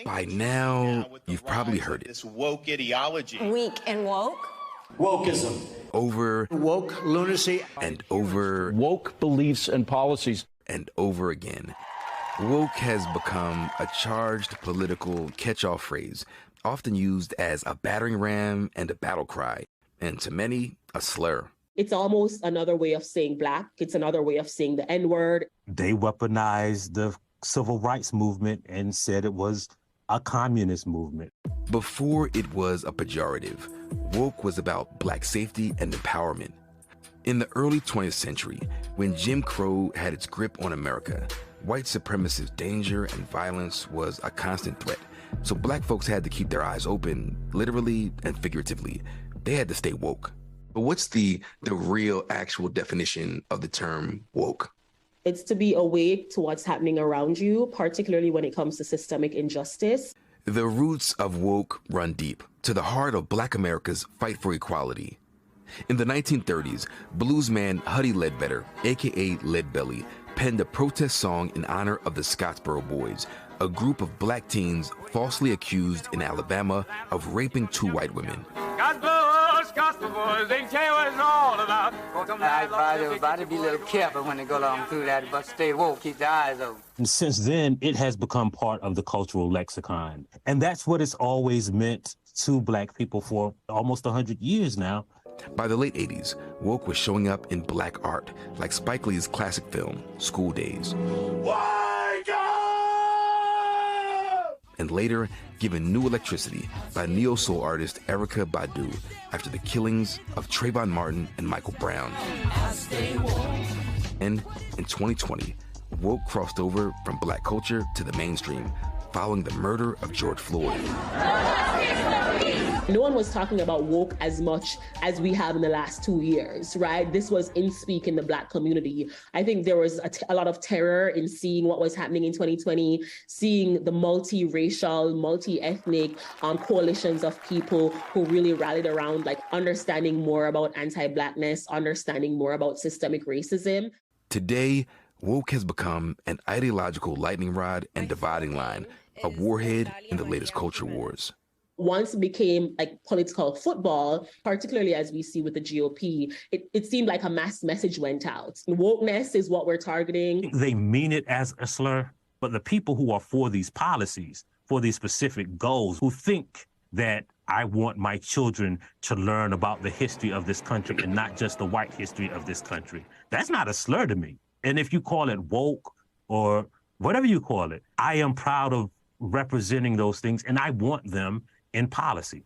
By now, you've probably heard it. This woke ideology. Weak and woke? Wokeism. Over. Woke lunacy. And over. Woke beliefs and policies. And over again. Woke has become a charged political catch-all phrase, often used as a battering ram and a battle cry, and to many, a slur. It's almost another way of saying black. It's another way of saying the N-word. They weaponized the civil rights movement and said it was a communist movement. Before it was a pejorative, woke was about black safety and empowerment. In the early 20th century, when Jim Crow had its grip on America, white supremacist danger and violence was a constant threat. So black folks had to keep their eyes open, literally and figuratively. They had to stay woke. But what's the real actual definition of the term woke? It's to be awake to what's happening around you, particularly when it comes to systemic injustice. The roots of woke run deep to the heart of Black America's fight for equality. In the 1930s, bluesman Huddie Ledbetter, a.k.a. Leadbelly, penned a protest song in honor of the Scottsboro Boys, a group of black teens falsely accused in Alabama of raping two white women. Scottsboro Boys, they tell you what it's all about. I advise everybody to be a little careful when they go along through that, but stay woke, keep their eyes open. And since then, it has become part of the cultural lexicon. And that's what it's always meant to black people for almost 100 years now. By the late 80s, woke was showing up in black art, like Spike Lee's classic film, School Days. Wake up! And later, given new electricity by neo-soul artist Erykah Badu after the killings of Trayvon Martin and Michael Brown. And in 2020, woke crossed over from black culture to the mainstream, following the murder of George Floyd. No one was talking about woke as much as we have in the last 2 years, right? This was in speak in the black community. I think there was a lot of terror in seeing what was happening in 2020, seeing the multi-racial, multi-ethnic coalitions of people who really rallied around like understanding more about anti-blackness, understanding more about systemic racism. Today, woke has become an ideological lightning rod and dividing line, a warhead in the latest culture wars. Once it became like political football, particularly as we see with the GOP, it seemed like a mass message went out. Wokeness is what we're targeting. They mean it as a slur, but the people who are for these policies, for these specific goals, who think that I want my children to learn about the history of this country and not just the white history of this country, that's not a slur to me. And if you call it woke or whatever you call it, I am proud of representing those things and I want them in policy.